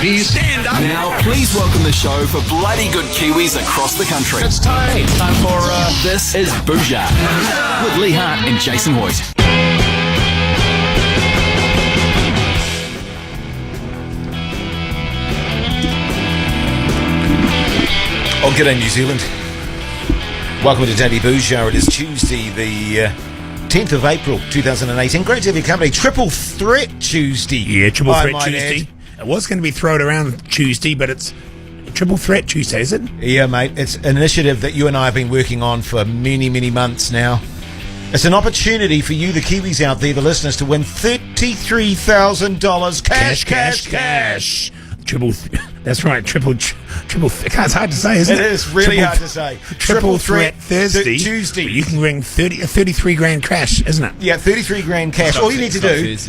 Kiwis. Stand up. Now, please welcome the show for bloody good Kiwis across the country. It's time. It's time for This is Bhuja with Lee Hart and Jason Hoyt. Oh, g'day New Zealand. Welcome to Daily Bhuja. It is Tuesday, the 10th of April, 2018. Great to have your company. Triple Threat Tuesday. Yeah, Triple Threat Tuesday. It was going to be thrown around Tuesday, but it's Triple Threat Tuesday, is it? Yeah, mate. It's an initiative that you and I have been working on for many, many months now. It's an opportunity for you, the Kiwis out there, the listeners, to win $33,000 cash. That's right. Triple. It's hard to say, isn't it? It is really hard to say. Triple Threat Thursday. Tuesday. You can win 33 grand cash, isn't it? Yeah, 33 grand cash. All you need to do... It's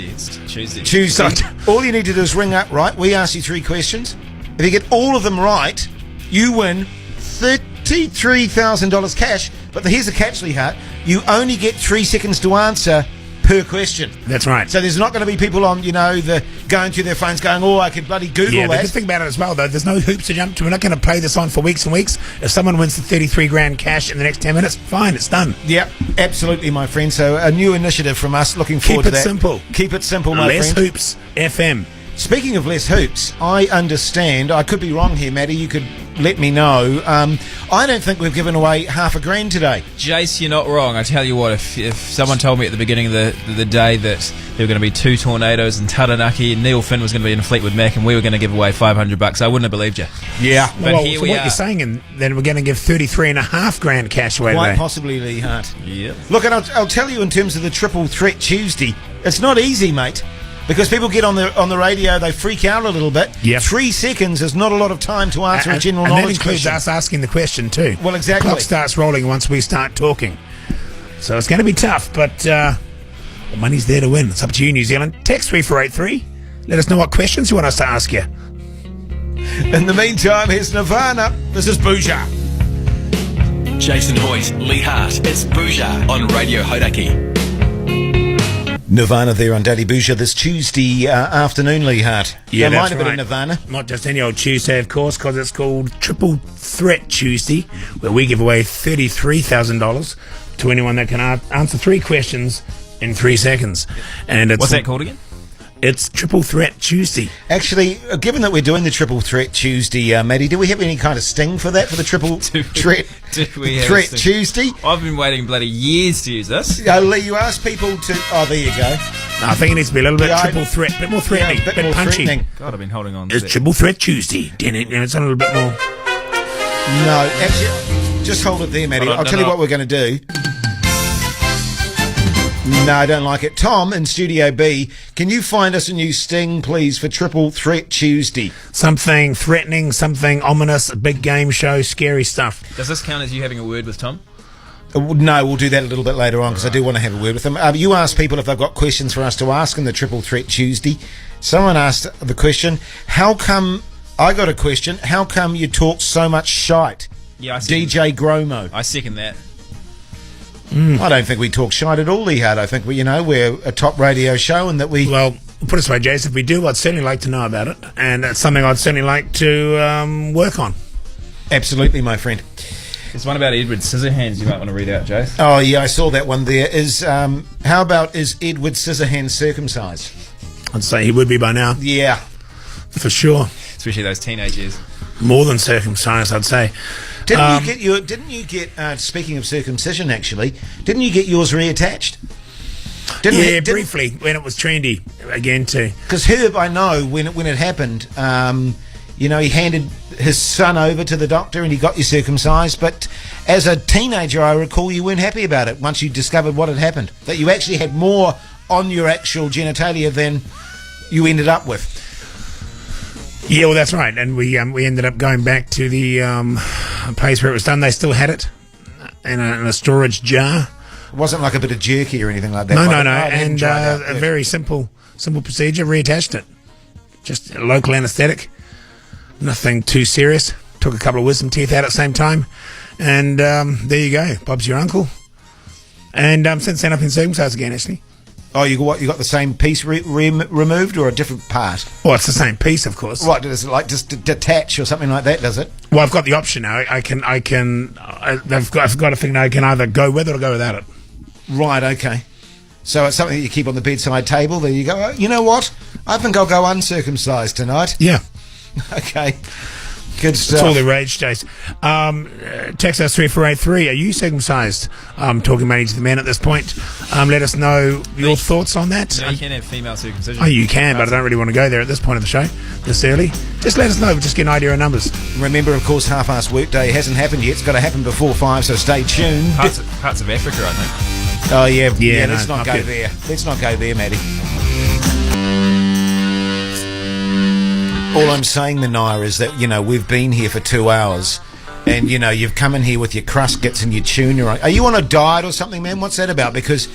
Tuesday. Tuesday. All you need to do is ring up, right? We ask you 3 questions. If you get all of them right, you win $33,000 cash. But here's the catch, Lee Hart. You only get 3 seconds to answer per question. That's right. So there's not going to be people on, going through their phones going, oh, I could bloody Google that. that. Just think about it as well, though. There's no hoops to jump to. We're not going to play this on for weeks and weeks. If someone wins the 33 grand cash in the next 10 minutes, fine, it's done. Yeah, absolutely, my friend. So a new initiative from us. Looking forward to that. Keep it simple, my friend. Less hoops, FM. Speaking of less hoops, I understand, I could be wrong here, Matty, you could let me know. I don't think we've given away $500,000 today. Jace, you're not wrong. I tell you what, if someone told me at the beginning of the day that there were going to be 2 tornadoes in Taranaki and Neil Finn was going to be in Fleetwood Mac and we were going to give away $500, I wouldn't have believed you. Yeah. But here we what are. You're saying, and then we're going to give 33.5 grand cash away Quite today. possibly, Lee Hart. Yeah. Look, and I'll tell you in terms of the Triple Threat Tuesday, it's not easy, mate. Because people get on the radio, they freak out a little bit. Yep. 3 seconds is not a lot of time to answer a general knowledge and that includes question. us asking the question too. Well, exactly. Clock starts rolling once we start talking. So it's going to be tough, but the money's there to win. It's up to you, New Zealand. Text 3483. Let us know what questions you want us to ask you. In the meantime, here's Nirvana. This is Bhuja. Jason Hoyt, Lee Hart. It's Bhuja on Radio Hauraki. Nirvana there on Daily Bhuja this Tuesday afternoon, Lee Hart. Yeah, Don't that's mind a bit of right. Nirvana. Not just any old Tuesday, of course, because it's called Triple Threat Tuesday, where we give away $33,000 to anyone that can answer 3 questions in 3 seconds. And it's What's that called again? It's Triple Threat Tuesday. Actually, given that we're doing the Triple Threat Tuesday, Matty, do we have any kind of sting for that, for the Triple Threat Tuesday? I've been waiting bloody years to use this. Lee, you ask people to... Oh, there you go. I think it needs to be a little bit triple threat, a bit more threatening, Yeah, a bit more punchy. threatening. God, I've been holding on. It's Triple Threat Tuesday. It's a little bit more. No, actually, just hold it there, Matty. Hold on, I'll tell you what we're going to do. No, I don't like it. Tom in Studio B, can you find us a new sting, please, for Triple Threat Tuesday? Something threatening, something ominous, a big game show, scary stuff. Does this count as you having a word with Tom? No, we'll do that a little bit later on because I do want to have a word with them. You ask people if they've got questions for us to ask in the Triple Threat Tuesday. Someone asked the question, how come you talk so much shite? Yeah, DJ Gromo. I second that. I don't think we talk shite at all, Lee Hart. I think we're a top radio show and that we... Well, put it this way, Jace, if we do, I'd certainly like to know about it, and it's something I'd certainly like to work on. Absolutely, my friend. There's one about Edward Scissorhands you might want to read out, Jace. Oh, yeah, I saw that one there. How about, is Edward Scissorhands circumcised? I'd say he would be by now. Yeah. For sure. Especially those teenage years. More than circumcised, I'd say. Didn't you get speaking of circumcision, actually, didn't you get yours reattached? Briefly, when it was trendy, again, too. Because Herb, I know, when it happened, he handed his son over to the doctor and he got you circumcised, but as a teenager, I recall you weren't happy about it once you discovered what had happened, that you actually had more on your actual genitalia than you ended up with. Yeah, well, that's right. And we ended up going back to the place where it was done. They still had it in a storage jar. It wasn't like a bit of jerky or anything like that. No. And a very simple procedure. Reattached it. Just a local anaesthetic. Nothing too serious. Took a couple of wisdom teeth out at the same time. And there you go. Bob's your uncle. And since then I've been circumcised again, actually. Oh, you got the same piece removed or a different part? Well, it's the same piece, of course. What does it like just detach or something like that? Does it? Well, I've got the option now. I've got a thing now. I can either go with it or go without it. Right. Okay. So it's something that you keep on the bedside table. There you go. Oh, you know what? I think I'll go uncircumcised tonight. Yeah. Okay. Good stuff. It's all the rage, Jace. Text us 3483. Are you circumcised? Talking money to the man at this point. Let us know your thoughts on that. No, you can have female circumcision. Oh, you can, but I don't really want to go there at this point of the show, this early. Just let us know. Just get an idea of numbers. Remember, of course, half-assed workday hasn't happened yet. It's got to happen before 5, so stay tuned. Parts of Africa, I think. Oh, yeah. Yeah, let's not go there. Let's not go there, Maddie. All I'm saying, Mania, is that, we've been here for 2 hours and, you've come in here with your Cruskits and your tuna. Are you on a diet or something, man? What's that about? Because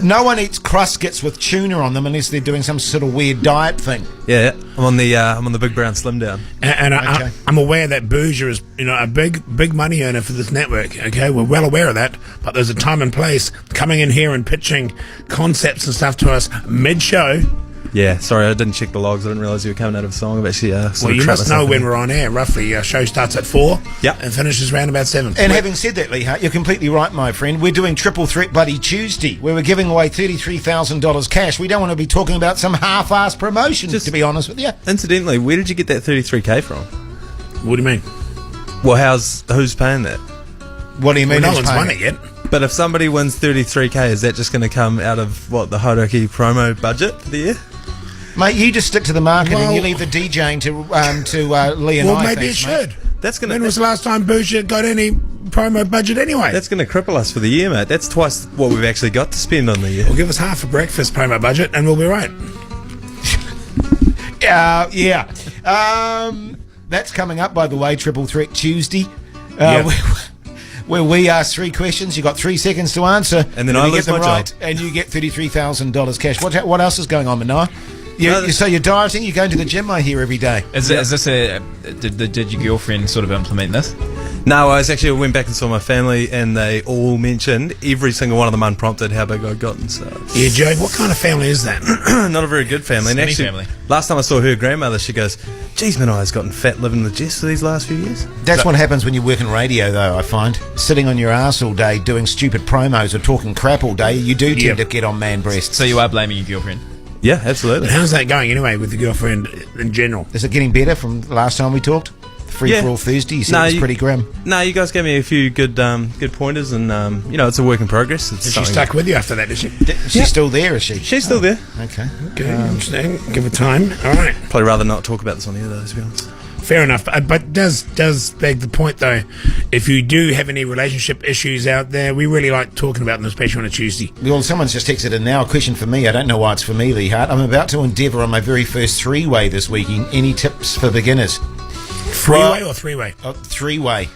no one eats Cruskits with tuna on them unless they're doing some sort of weird diet thing. Yeah, I'm on the Big Brown Slim Down. And Okay. I'm aware that Bhuja is, a big money earner for this network. Okay, we're well aware of that. But there's a time and place coming in here and pitching concepts and stuff to us mid-show. Yeah, sorry, I didn't check the logs. I didn't realise you were coming out of a song. I've actually Well, you must know when we're on air, roughly. Show starts at 4 and finishes around about 7. And having said that, Lee Hart, you're completely right, my friend. We're doing Triple Threat Buddy Tuesday, where we're giving away $33,000 cash. We don't want to be talking about some half-assed promotions, to be honest with you. Incidentally, where did you get that 33k from? What do you mean? Well, who's paying that? What do you mean? Well, no who's one's won paying it yet. But if somebody wins 33k, is that just going to come out of, the Hauraki promo budget for the year? Mate, you just stick to the marketing. Well- You leave the DJing to Lee and Well, I. maybe it thanks, mate. should. That's going When was the last time Bhuja got any promo budget anyway? That's going to cripple us for the year, mate. That's twice what we've actually got to spend on the year. Well, give us half a breakfast promo budget and we'll be right. Yeah. That's coming up, by the way, Triple Threat Tuesday. Yep. Where we ask 3 questions, you got 3 seconds to answer, And then you I get lose them my right, job. and you get $33,000 cash. What else is going on, Mania? So you're dieting, you're going to the gym, I hear, every day. Is this did your girlfriend sort of implement this? No, I went back and saw my family, and they all mentioned, every single one of them unprompted, how big I'd gotten. So Yeah, Joe, what kind of family is that? not a very good family. And Skinny actually, family. last time I saw her grandmother, she goes, "Geez, Mania's gotten fat living with Jess for these last few years." That's what happens when you work in radio, though, I find. Sitting on your ass all day, doing stupid promos or talking crap all day, you do tend Yep. to get on man breasts. So you are blaming your girlfriend? Yeah, absolutely. How's that going anyway with the girlfriend in general? Is it getting better from the last time we talked? Free for all Thursday, you said it was pretty grim. No, you guys gave me a few good pointers, and it's a work in progress. It's Is she something- stuck with you after that, is she? She's still there, is she? She's still there. Okay. Okay, interesting. Give her time. All right. Probably rather not talk about this on the air, though, to be honest. Fair enough. But does beg the point, though, if you do have any relationship issues out there, we really like talking about them, especially on a Tuesday. Well, someone's just texted in now. A question for me. I don't know why it's for me, Lee Hart. I'm about to endeavour on my very first 3-way this weekend. Any tips for beginners? Three-way or three-way? 3-way.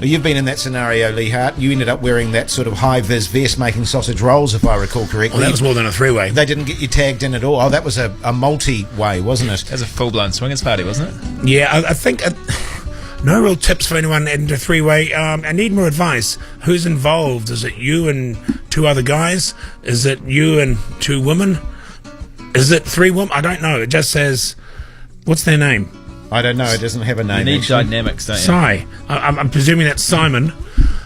You've been in that scenario, Lee Hart. You ended up wearing that sort of high-vis vest making sausage rolls, if I recall correctly. Well, that was more than a three-way. They didn't get you tagged in at all. Oh, that was a multi-way, wasn't it? That was a full-blown swingers party, wasn't it? Yeah, I think... no real tips for anyone into three-way. I need more advice. Who's involved? Is it you and 2 other guys? Is it you and 2 women? Is it 3 women? I don't know. It just says... What's their name? I don't know. It doesn't have a name. You need actually. dynamics, don't you? Sai. I'm presuming that's Simon.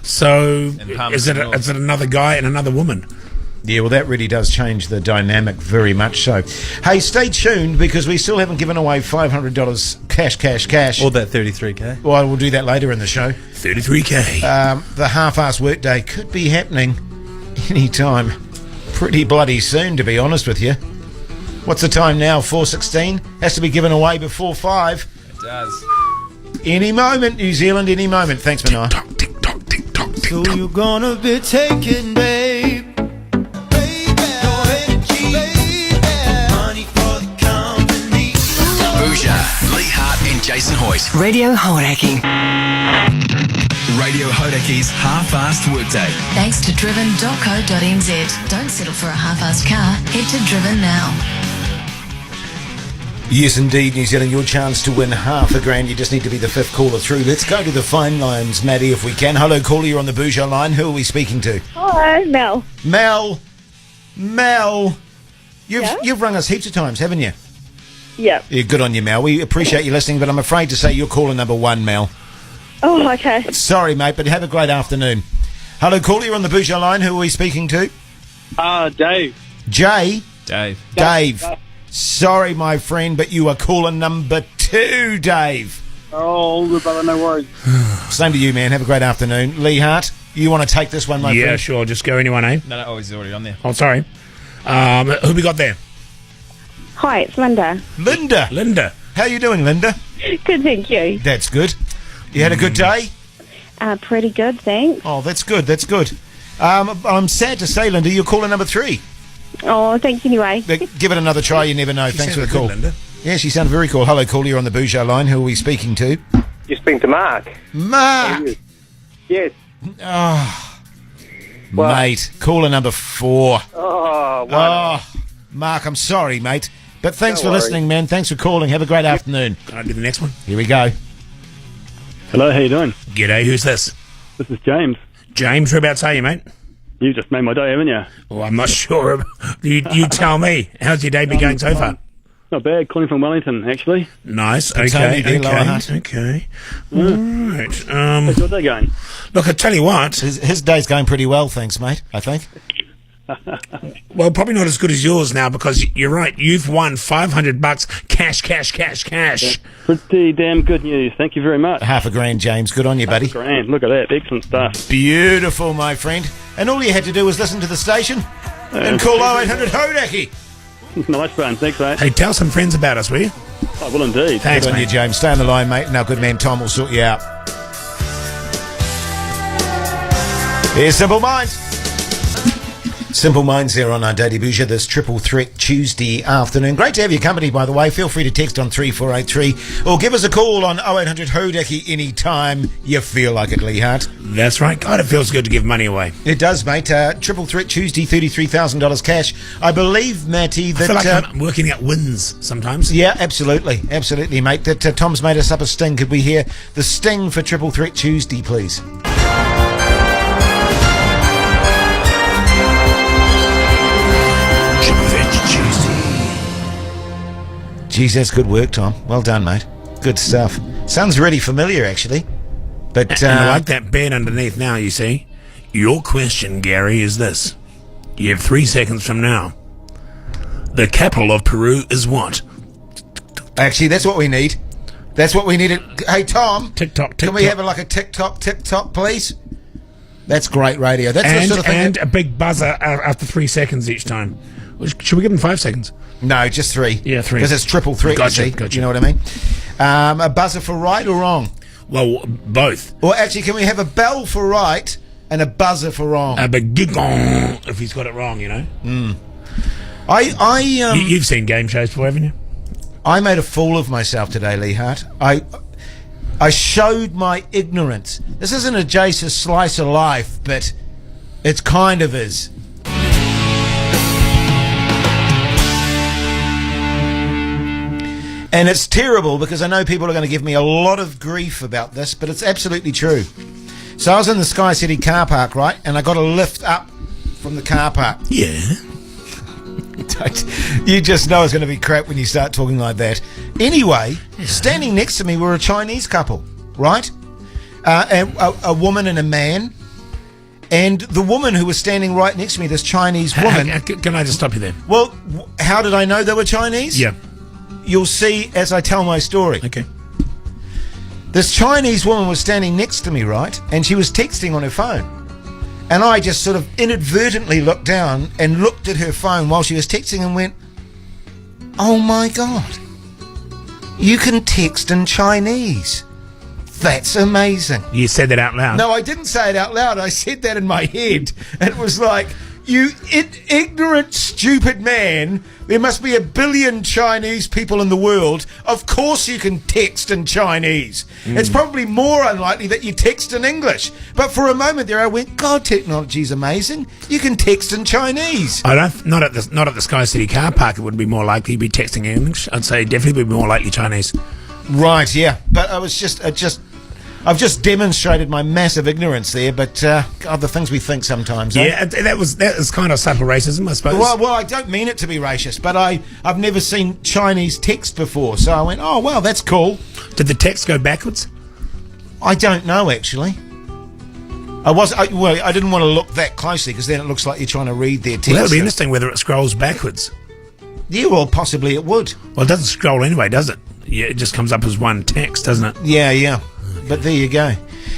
So Palmerston is it North. another guy and another woman? Yeah, well, that really does change the dynamic very much so. Hey, stay tuned because we still haven't given away $500 cash. Or that 33k. Well, we'll do that later in the show. 33k. The half-assed workday could be happening anytime. Pretty bloody soon, to be honest with you. What's the time now? 4:16? Has to be given away before 5. It does. Any moment, New Zealand, any moment. Thanks, Mania. Tick tock, tick tock, tick tock, tick So tock. you gonna be taken, babe. Money for the company. Bhuja, Lee Hart and Jason Hoyt. Radio Hauraki. Radio Hodaki's half-assed workday. Thanks to driven.co.nz. Don't settle for a half-assed car. Head to Driven now. Yes, indeed, New Zealand, your chance to win $5,000. You just need to be the 5th caller through. Let's go to the phone lines, Maddie, if we can. Hello, caller, you're on the Bhuja line. Who are we speaking to? Hello, Mel. Mel. Mel, you've rung us heaps of times, haven't you? Yeah. Yeah, good on you, Mel. We appreciate you listening, but I'm afraid to say you're caller number 1, Mel. Oh, okay. Sorry, mate, but have a great afternoon. Hello, caller, you're on the Bhuja line. Who are we speaking to? Dave. Jay? Dave. Sorry, my friend, but you are caller number 2, Dave. Oh, all good, brother, no worries. Same to you, man. Have a great afternoon. Lee Hart, you want to take this one, my Yeah, friend? sure. Just go anyone, eh? No, he's already on there. Oh, sorry. Who we got there? Hi, it's Linda. Linda. How you doing, Linda? Good, thank you. That's good. You had a good day? Pretty good, thanks. Oh, that's good. I'm sad to say, Linda, you're caller number 3. Oh, thanks anyway. But give it another try, you never know. Thanks for the call. Linda. Yeah, she sounded very cool. Hello, caller, you're on the Bhuja line. Who are we speaking to? You're speaking to Mark. Mark! Yes. Oh, What? mate, caller number 4. Oh, wow. Oh, Mark, I'm sorry, mate. But thanks No for worries. listening, man. Thanks for calling. Have a great afternoon. Can I do the next one? Here we go. Hello, how you doing? G'day, who's this? This is James. James, whereabouts are you, mate? You just made my day, haven't you? Well, I'm not sure. You tell me. How's your day been going so far? Not bad. Calling from Wellington, actually. Nice. Tony there, Lower Hutt. Okay. Right. How's your day going? Look, I tell you what. His day's going pretty well, thanks, mate, I think. Well, probably not as good as yours now because you're right. You've won $500 cash. Pretty damn good news. Thank you very much. $500, James. Good on you, buddy. Grand. Look at that. Excellent stuff. Beautiful, my friend. And all you had to do was listen to the station and call 0800 Hodaki. Nice one. Thanks, mate. Hey, tell some friends about us, will you? I will indeed. Thanks, Good on you, mate. James. Stay on the line, mate, and our good man Tom will sort you out. Here's Simple Minds. Simple Minds here on our Daily Bhuja this Triple Threat Tuesday afternoon. Great to have your company, by the way. Feel free to text on 3483 or give us a call on 0800 Hodaki anytime you feel like it, Lee Hart. That's right. God, it feels good to give money away. It does, mate. Triple Threat Tuesday, $33,000 cash. I believe, Matty, that... I feel like I'm working out wins sometimes. Yeah, absolutely, mate. That Tom's made us up a sting. Could we hear the sting for Triple Threat Tuesday, please? Geez, that's good work, Tom. Well done, mate. Good stuff. Sounds really familiar, actually. But And I like that bed underneath now, you see. Your question, Gary, is this. You have 3 seconds from now. The capital of Peru is what? actually, that's what we need. That's what we need. Hey, Tom. TikTok. Can we have like a TikTok, please? That's great radio. That's the sort of thing. And a big buzzer after 3 seconds each time. Should we give them 5 seconds? No, just 3. Yeah, 3. Because it's triple threat, Gotcha, you see. gotcha. You know what I mean? A buzzer for right or wrong? Well, both. Or actually, can we have a bell for right and a buzzer for wrong? A big gong if he's got it wrong, you know. You've seen game shows before, haven't you? I made a fool of myself today, Lee Hart. I showed my ignorance. This isn't a Jace's slice of life, but it kind of is. And it's terrible because I know people are going to give me a lot of grief about this, but it's absolutely true. So I was in the Sky City car park, right? And I got a lift up from the car park. Yeah. You just know it's going to be crap when you start talking like that. Anyway, standing next to me were a Chinese couple, right? A woman and a man. And the woman who was standing right next to me, this Chinese woman... Can I just stop you there? Well, how did I know they were Chinese? Yeah. You'll see as I tell my story. Okay. This Chinese woman was standing next to me, right? And she was texting on her phone. And I just sort of inadvertently looked down and looked at her phone while she was texting and went, oh my God, you can text in Chinese. That's amazing. You said that out loud. No, I didn't say it out loud. I said that in my head. And it was like, you ignorant, stupid man. There must be 1 billion Chinese people in the world. Of course you can text in Chinese. It's probably more unlikely that you text in English. But for a moment there I went, God, technology's amazing. You can text in Chinese. I don't. Not at the Sky City car park. It would be more likely to be texting English. I'd say definitely be more likely Chinese. Right, yeah. But I was just... I've just demonstrated my massive ignorance there, but God, the things we think sometimes. Yeah, that is kind of subtle racism, I suppose. Well, I don't mean it to be racist, but I've never seen Chinese text before, so I went, oh, well, that's cool. Did the text go backwards? I don't know, actually. I didn't want to look that closely, because then it looks like you're trying to read their text. Well, that would be interesting whether it scrolls backwards. Yeah, well, possibly it would. Well, it doesn't scroll anyway, does it? Yeah, it just comes up as one text, doesn't it? Yeah. But there you go.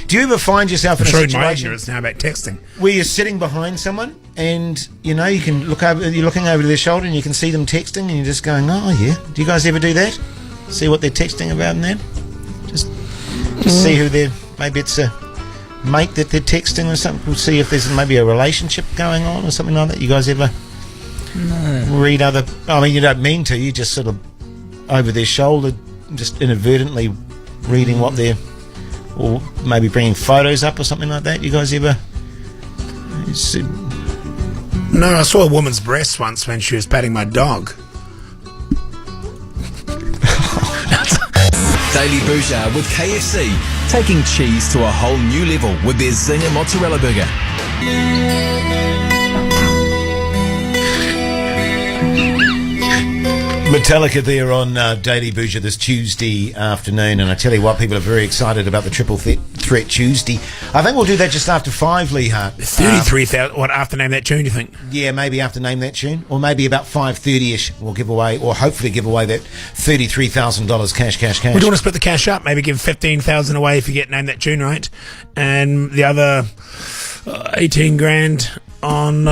Do you ever find yourself in a my situation ignorance now about texting. where you're sitting behind someone and, you know, you can look over, you're looking over to their shoulder and you can see them texting and you're just going, oh, yeah. Do you guys ever do that? See what they're texting about and that? Just see who they're, maybe it's a mate that they're texting or something. We'll see if there's maybe a relationship going on or something like that. You guys ever read other, I mean, you don't mean to, you just sort of over their shoulder, just inadvertently reading what they're, or maybe bringing photos up or something like that. You guys ever see? No, I saw a woman's breasts once when she was patting my dog. Daily Bhuja with KFC, taking cheese to a whole new level with their Zinger Mozzarella Burger. Metallica there on Daily Bhuja this Tuesday afternoon, and I tell you what, people are very excited about the Triple Threat Tuesday. I think we'll do that just after 5, Lee Hart. 33,000. What, after Name That Tune, do you think? Yeah, maybe after Name That Tune, or maybe about 5:30ish we'll give away, or hopefully give away that $33,000 cash. Would you want to split the cash up? Maybe give 15,000 away if you get Name That Tune right, and the other 18 grand on...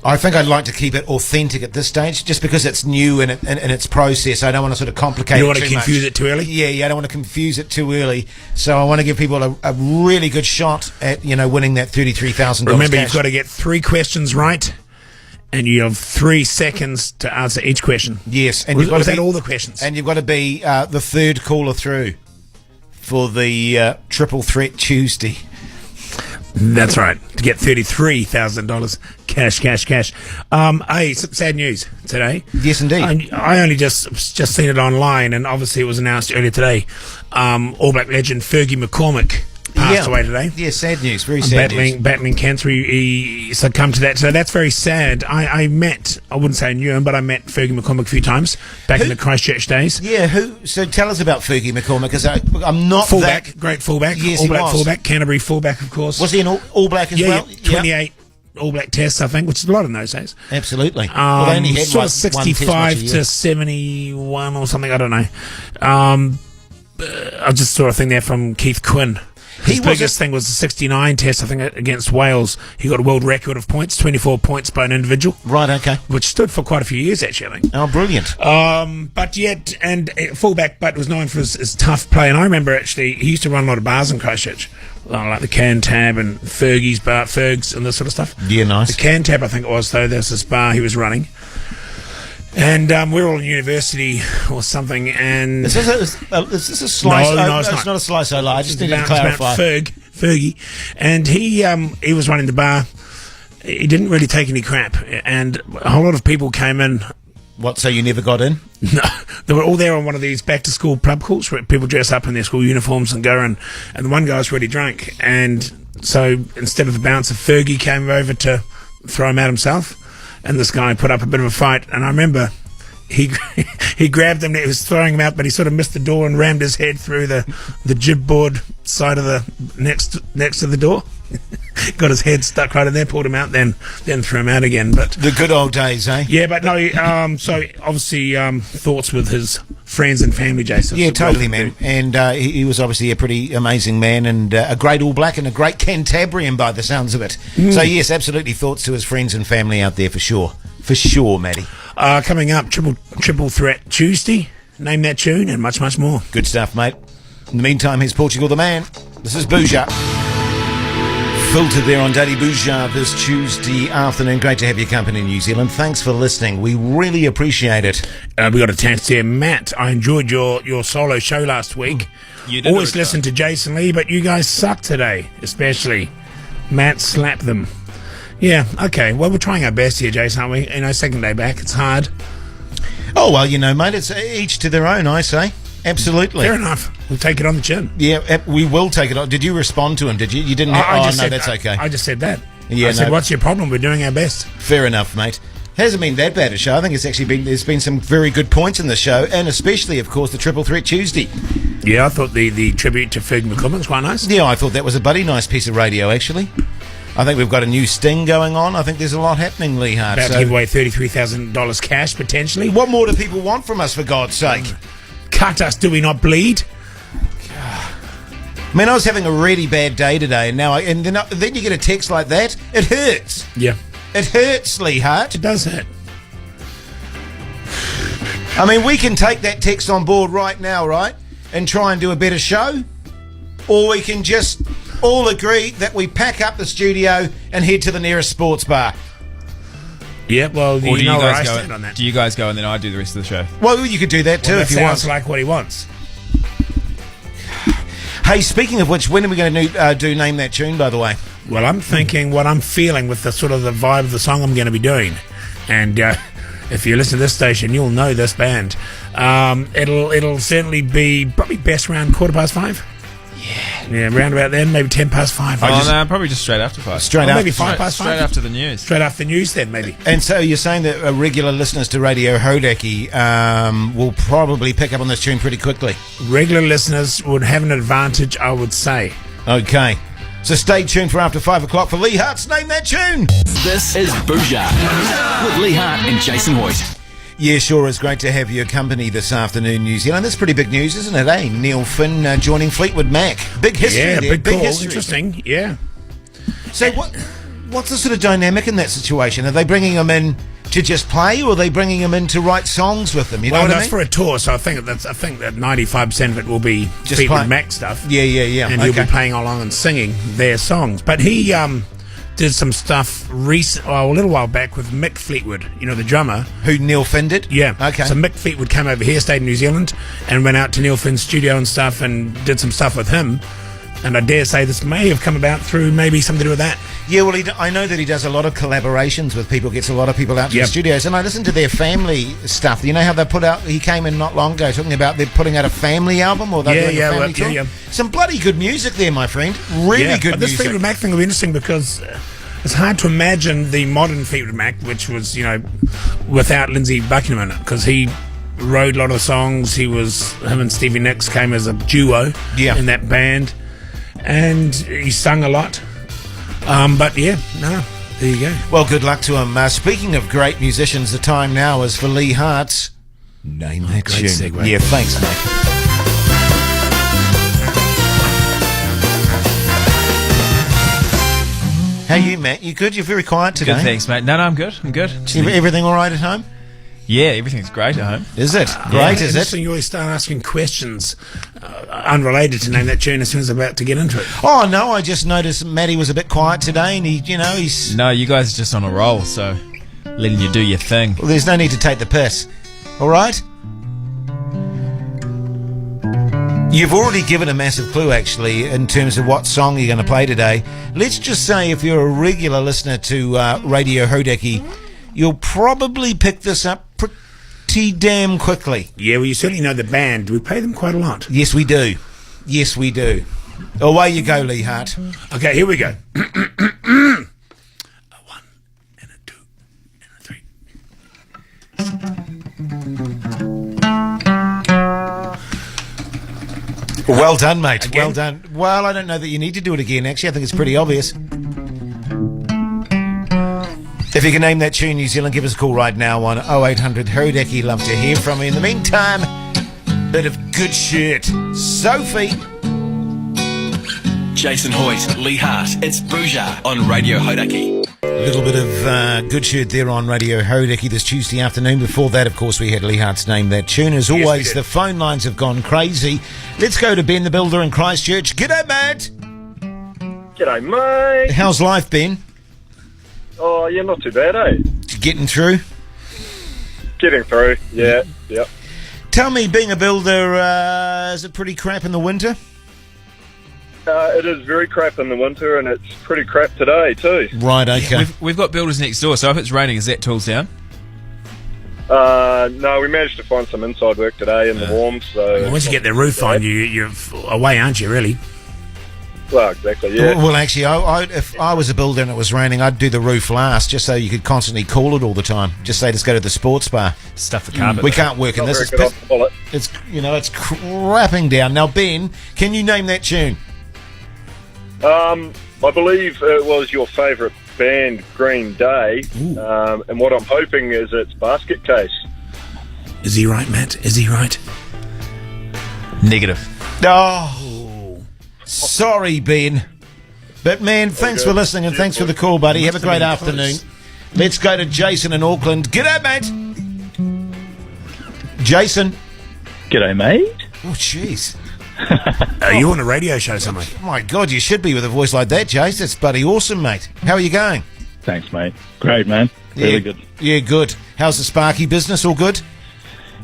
I think I'd like to keep it authentic at this stage, just because it's new in its process. I don't want to sort of complicate it too much. You don't want to confuse it too early? Yeah, I don't want to confuse it too early. So I want to give people a really good shot at, you know, winning that $33,000 Remember, cash. you've got to get 3 questions right, and you have 3 seconds to answer each question. Yes. And Was that all the questions? And you've got to be the third caller through for the Triple Threat Tuesday. That's right. To get $33,000 cash. Hey, some sad news today. Yes, indeed. I only just seen it online, and obviously it was announced earlier today. All Black legend Fergie McCormick passed away today. Yeah, sad news. Very sad news. Battling cancer. He succumbed to that. So that's very sad. I wouldn't say I knew him, but I met Fergie McCormick a few times back in the Christchurch days. Yeah, so tell us about Fergie McCormick, because I'm not fullback, great fullback. Yes, All Black was. fullback, Canterbury fullback, of course. Was he an All Black as well? 28 All Black tests, I think, which is a lot in those days. Absolutely. Well, they only had sort of one test 65 match a year. to 71 or something, I don't know. I just saw a thing there from Keith Quinn. His biggest thing was the 69 test, I think, against Wales. He got a world record of points, 24 points by an individual. Right, okay. Which stood for quite a few years, actually, I think. Oh, brilliant. But yet, and fullback, but was known for his tough play. And I remember, actually, he used to run a lot of bars in Christchurch, like the Cantab and Fergie's bar, Fergs and this sort of stuff. Yeah, nice. The Cantab, I think it was, though. There's this bar he was running. And we were all in university or something, and... Is this a slice? No, it's not a slice. I just need to clarify. Fergie. And he was running the bar. He didn't really take any crap, and a whole lot of people came in. What, so you never got in? No, they were all there on one of these back-to-school pub calls where people dress up in their school uniforms and go in, and the one guy was really drunk, and so instead of the bouncer, Fergie came over to throw him out himself. And this guy put up a bit of a fight, and I remember he grabbed him, he was throwing him out, but he sort of missed the door and rammed his head through the jib board side of the next to the door. Got his head stuck right in there, pulled him out, then threw him out again. But the good old days, eh? Yeah, but no. So obviously, thoughts with his friends and family, Jason. Yeah, totally, man. And he was obviously a pretty amazing man, and a great All Black and a great Cantabrian by the sounds of it. So yes, absolutely, thoughts to his friends and family out there for sure, Maddie. Coming up, Triple Threat Tuesday. Name That Tune and much more. Good stuff, mate. In the meantime, here's Portugal the Man. This is Bhuja. Filtered there on Daily Bhuja this Tuesday afternoon. Great to have your company in New Zealand. Thanks for listening. We really appreciate it. We got a text here. Matt, I enjoyed your solo show last week. You did. Always listen to Jason Lee, but you guys suck today, especially. Matt slapped them. Yeah, okay. Well, we're trying our best here, Jason, aren't we? Second day back. It's hard. Oh, well, mate, it's each to their own, I say. Absolutely. Fair enough. We'll take it on the chin. Yeah, we will take it on. Did you respond to him? Did you? You didn't. That's okay. I just said that. Yeah, I said, no. what's your problem? We're doing our best. Fair enough, mate. Hasn't been that bad a show. I think there's been some very good points in the show, and especially, of course, the Triple Threat Tuesday. Yeah, I thought the tribute to Ferg McCummins was quite nice. Yeah, I thought that was a bloody nice piece of radio, actually. I think we've got a new sting going on. I think there's a lot happening, Lee Hart. About to give away $33,000 cash, potentially. What more do people want from us, for God's sake? Cut us, do we not bleed? I mean, I was having a really bad day today, and then you get a text like that. It hurts. Yeah. It hurts, Lee Hart. It does hurt. I mean, we can take that text on board right now, right? And try and do a better show. Or we can just all agree that we pack up the studio and head to the nearest sports bar. Yeah, well, Or do you you know where I guys stand go? on that. Do you guys go and then I do the rest of the show? Well, you could do that too Well, if that you want. sounds like what he wants. Hey, speaking of which, when are we going to do Name That Tune, by the way? Well, I'm thinking what I'm feeling with the sort of the vibe of the song I'm going to be doing. And if you listen to this station, you'll know this band. It'll certainly be probably best around 5:15. Yeah, round about then, maybe 5:10. No, probably just straight after 5. Straight maybe after. 5:05. Straight after the news. Straight after the news then, maybe. And so you're saying that regular listeners to Radio Hodaki will probably pick up on this tune pretty quickly. Regular listeners would have an advantage, I would say. Okay. So stay tuned for after 5 o'clock for Lee Hart's Name That Tune. This is Bhuja with Lee Hart and Jason Hoyt. Yeah, sure is great to have your company this afternoon, New Zealand. That's pretty big news, isn't it, eh? Neil Finn joining Fleetwood Mac. Big history Yeah, there. big call. history. Interesting, yeah. So what's the sort of dynamic in that situation? Are they bringing him in to just play, or are they bringing him in to write songs with them? You know Well, what I that's mean? for a tour, so I think that 95% of it will be Just Fleetwood play- Mac stuff. Yeah. And he'll be playing along and singing their songs. But he did some stuff a little while back with Mick Fleetwood, the drummer. Who Neil Finn did? Yeah. Okay. So Mick Fleetwood came over here, stayed in New Zealand, and went out to Neil Finn's studio and stuff and did some stuff with him. And I dare say this may have come about through maybe something to do with that. Yeah, well, I know that he does a lot of collaborations with people, gets a lot of people out to the studios, and I listen to their family stuff. You know how they put out, he came in not long ago talking about they're putting out a family album, or they're doing a family tour. yeah. Some bloody good music there, my friend. Really good but this music. Fleetwood Mac thing will be interesting because it's hard to imagine the modern Fleetwood Mac, which was, without Lindsey Buckingham in it, because he wrote a lot of songs. Him and Stevie Nicks came as a duo in that band, and he sung a lot. But yeah, no, there you go. Well, good luck to him. Speaking of great musicians, the time now is for Lee Hart's Name That great Tune. segue. Yeah, thanks, mate. How you, Matt? You good? You're very quiet today. Good, thanks, mate. No, I'm good. I'm good. Everything all right at home? Yeah, everything's great at home. Is it? Great, is it? Interesting, you always start asking questions unrelated to Name That Tune as soon as I'm about to get into it. Oh, no, I just noticed Matty was a bit quiet today, and he's... No, you guys are just on a roll, so letting you do your thing. Well, there's no need to take the piss. All right? You've already given a massive clue, actually, in terms of what song you're going to play today. Let's just say if you're a regular listener to Radio Hodaki, you'll probably pick this up pretty damn quickly. Yeah, well, you certainly know the band. We play them quite a lot. Yes, we do. Yes, we do. Away you go, Lee Hart. Okay, here we go. A 1 and a 2 and a 3. Well done, mate. Again? Well done. Well, I don't know that you need to do it again, actually. I think it's pretty obvious. If you can name that tune, New Zealand, give us a call right now on 0800 Hodaki. Love to hear from you. In the meantime, bit of good shirt. Sophie. Jason Hoyt, Lee Hart, it's Bhuja on Radio Hodaki. A little bit of good shirt there on Radio Hodaki this Tuesday afternoon. Before that, of course, we had Lee Hart's Name That Tune. As we always, did. the phone lines have gone crazy. Let's go to Ben the Builder in Christchurch. G'day, Matt. G'day, mate. How's life, Ben? Oh, yeah, not too bad, eh? Getting through? Getting through, yeah, yep. Tell me, being a builder, is it pretty crap in the winter? It is very crap in the winter, and it's pretty crap today, too. Right, okay. We've got builders next door, so if it's raining, is that tools down? No, we managed to find some inside work today in the warm. So Once you get the roof on, you're away, aren't you, really? well, exactly. Yeah. Well, actually, if I was a builder and it was raining, I'd do the roof last, just so you could constantly cool it all the time. Just say, let's go to the sports bar. Stuff the carpet. We can't work in Not this. very good off the bullet. It's it's crapping down. Now, Ben, can you name that tune? I believe it was your favourite band, Green Day, and what I'm hoping is it's Basket Case. Is he right, Matt? Is he right? Negative. Oh, sorry, Ben. But, man, thanks for listening and thanks for the call, buddy. Have a great afternoon. Let's go to Jason in Auckland. G'day, mate. Jason. G'day, mate. Oh, jeez. Are you on a radio show somewhere? Oh, my God, you should be with a voice like that, Jace. That's bloody awesome, mate. How are you going? Thanks, mate. Great, man. Really good. Yeah, good. How's the Sparky business? All good?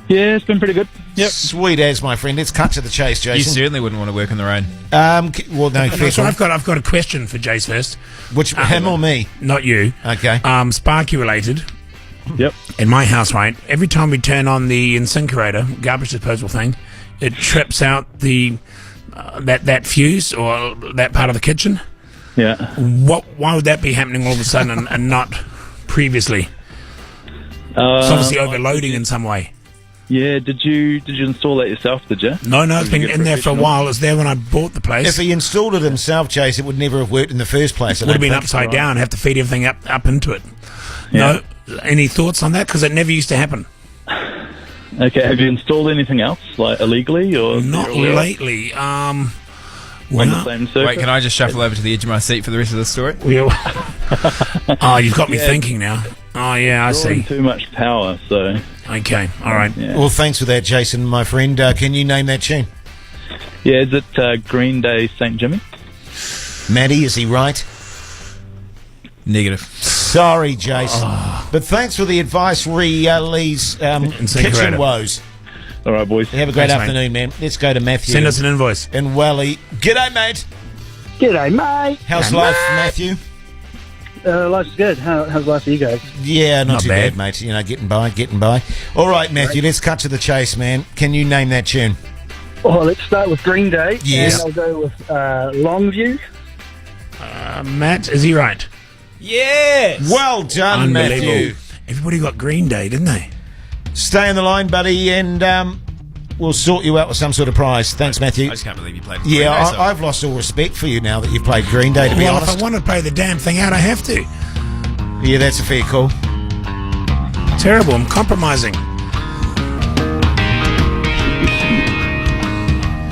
Yeah, it's been pretty good. Yep. Sweet as, my friend. Let's cut to the chase, Jason. You certainly wouldn't want to work in the rain. Well, no, fair So point. I've got a question for Jace first. Which, him or me? Not you. Okay. Sparky related. Yep. In my house, right, every time we turn on the incinerator, garbage disposal thing, it trips out the that fuse or that part of the kitchen. Yeah. Why would that be happening all of a sudden and not previously? It's obviously overloading in some way. Yeah. Did you install that yourself? Did you? No, it's Did you been get in there for a professional? while. It was there when I bought the place. If he installed it himself, Chase, it would never have worked in the first place. It would have been upside down. Have to feed everything up into it. Yeah. No, any thoughts on that? Because it never used to happen. Okay. Have you installed anything else, like illegally or Not lately. on the same circuit? Wait, can I just shuffle over to the edge of my seat for the rest of the story? Oh, you've got me thinking now. Oh, yeah, I Drawing see. too much power, so Okay, all right. yeah. Well, thanks for that, Jason, my friend. Can you name that tune? Yeah, is it Green Day St. Jimmy? Maddie, is he right? Negative. Sorry, Jason. But thanks for the advice re Lee's kitchen Incinerator. woes. All right, boys. Have a great Thanks, mate. afternoon, man. Let's go to Matthew. Send us an invoice. in Welly. G'day, mate. G'day, mate. How's life, Matthew? Life's good. How's life for you guys? Yeah, not Not too bad. bad, mate. You know, getting by. All right, Matthew, let's cut to the chase, man. Can you name that tune? Well, let's start with Green Day. Yes. And I'll go with Longview. Matt, is he right? Yes! Well done, Matthew. Unbelievable. Everybody got Green Day, didn't they? Stay on the line, buddy, and we'll sort you out with some sort of prize. Thanks, Matthew. I just can't believe you played Yeah, Green Day, so- I've lost all respect for you now that you've played Green Day, to be Well, honest. if I want to play the damn thing out, I have to. Yeah, that's a fair call. Terrible. I'm compromising.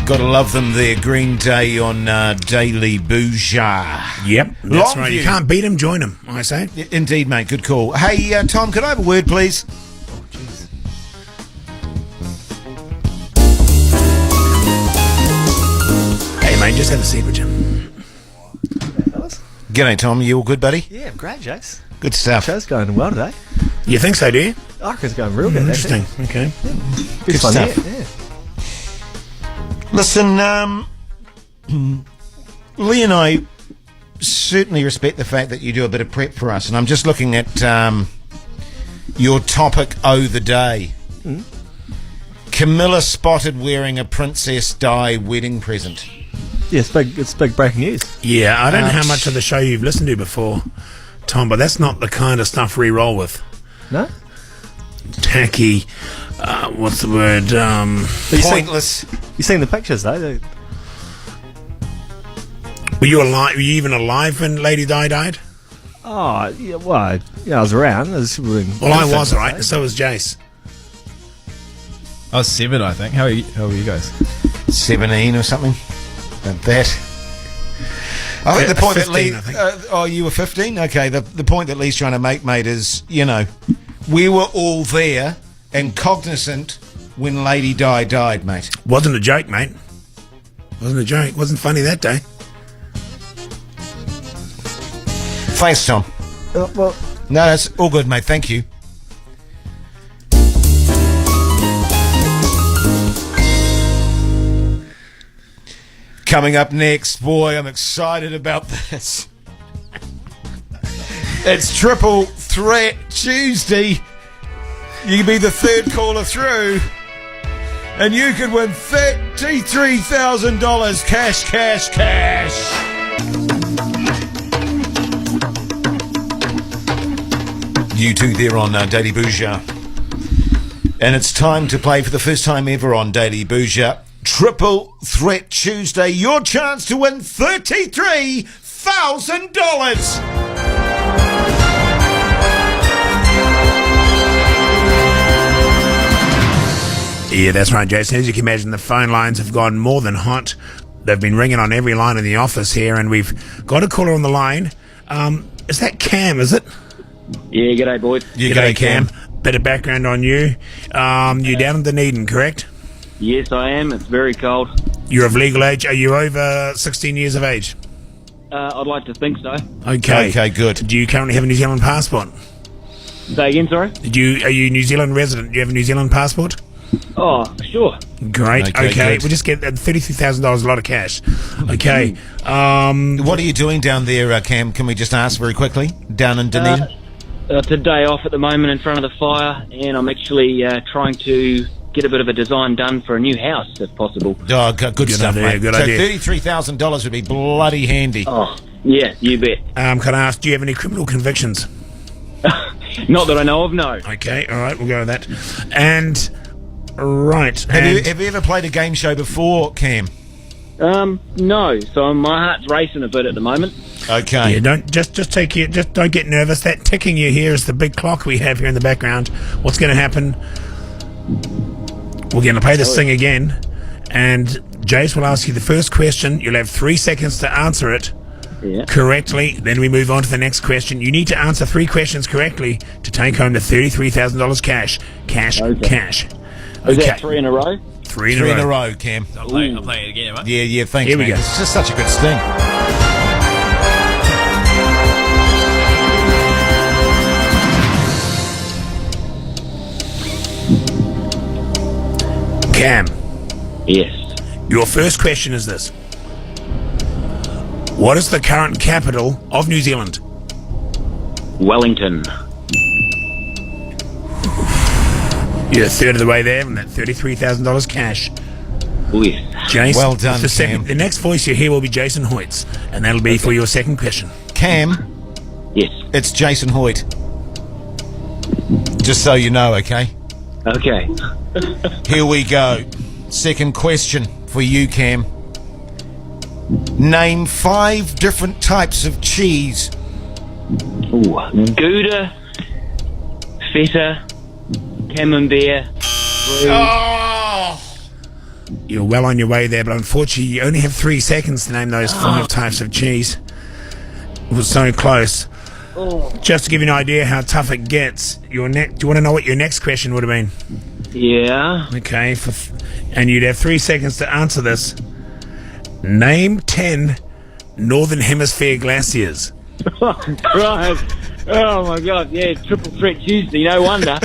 Gotta love them there. Green Day on Daily Bhuja. Yep, that's right. Longview. You can't beat him, join him, I say. Indeed, mate. Good call. Hey, Tom, could I have a word, please? Hey, mate, just have a seat, would you? G'day, Tom. You all good, buddy? Yeah, great, Jace. Good stuff. Show's going well today. You think so, do you? I reckon it's going real good. Interesting. Okay. Good Good fun, stuff. Yeah. Listen, Lee and I certainly respect the fact that you do a bit of prep for us, and I'm just looking at your topic the day. Camilla spotted wearing a Princess Di wedding present. Yeah, it's big breaking news. Yeah, I don't know how much of the show you've listened to before, Tom, but that's not the kind of stuff we roll with. No? Tacky, what's the word? Pointless. You seen the pictures though? Were you alive? Were you even alive when Lady Di died? Oh, yeah, well, yeah, I was around. Well, I was, right? And so was Jace. I was 7, I think. How are you guys? 17 or something like that. I think the point 15, that Lee... I think. You were 15? Okay, the point that Lee's trying to make, mate, is, you know, we were all there and cognizant when Lady Di died, mate. Wasn't a joke, mate. Wasn't a joke. Wasn't funny that day. Thanks, Tom. Well, No, that's all good, mate. Thank you. Coming up next, boy, I'm excited about this. It's Triple Threat Tuesday. You can be the third caller through, and you could win $33,000 cash, cash, cash. You two there on Daily Bhuja. And it's time to play for the first time ever on Daily Bhuja. Triple Threat Tuesday. Your chance to win $33,000. Yeah, that's right, Jason. As you can imagine, the phone lines have gone more than hot. They've been ringing on every line in the office here, and we've got a caller on the line. Is that Cam, is it? Yeah, g'day, boys. G'day, Cam. Bit of background on you. You're down in Dunedin, correct? Yes, I am. It's very cold. You're of legal age. Are you over 16 years of age? I'd like to think so. Okay, good. Do you currently have a New Zealand passport? Say again, sorry? Are you a New Zealand resident? Do you have a New Zealand passport? Oh, sure. Great. Okay. Good. We'll just get $33,000, a lot of cash. Okay. What are you doing down there, Cam? Can we just ask very quickly? Down in Dunedin? It's a day off at the moment in front of the fire, and I'm actually trying to get a bit of a design done for a new house, if possible. Oh, good stuff, idea, mate. good so idea. $33,000 would be bloody handy. Oh, yeah, you bet. Can I ask, do you have any criminal convictions? Not that I know of, no. Okay, all right, we'll go with that. And, right. Have you ever played a game show before, Cam? No. So my heart's racing a bit at the moment. Okay. Yeah, don't get nervous. That ticking you hear is the big clock we have here in the background. What's going to happen? We're going to play this thing again, and Jace will ask you the first question. You'll have 3 seconds to answer it correctly. Then we move on to the next question. You need to answer 3 questions correctly to take home the $33,000 cash. Cash. Is that 3 in a row? Three in a row, Cam. I'm playing it again, mate. Yeah, thanks, Here we man. go. It's just such a good sting. Cam, Yes. your first question is this. What is the current capital of New Zealand? Wellington. You're a third of the way there, and that $33,000 cash. Oh, yes. Jason, Well done, Cam. The next voice you hear will be Jason Hoyt's, and that'll be for your second question. Cam, Yes. it's Jason Hoyt. Just so you know, okay? Okay. Here we go. Second question for you, Cam. Name 5 different types of cheese. Ooh. Gouda, feta, camembert, brie. You're well on your way there, but unfortunately you only have 3 seconds to name those 5 types of cheese. It was so close. Just to give you an idea how tough it gets, do you want to know what your next question would have been? Yeah. Okay, and you'd have 3 seconds to answer this. Name 10 Northern Hemisphere glaciers. Oh, Christ. Oh, my God. Yeah, Triple Threat Tuesday. No wonder.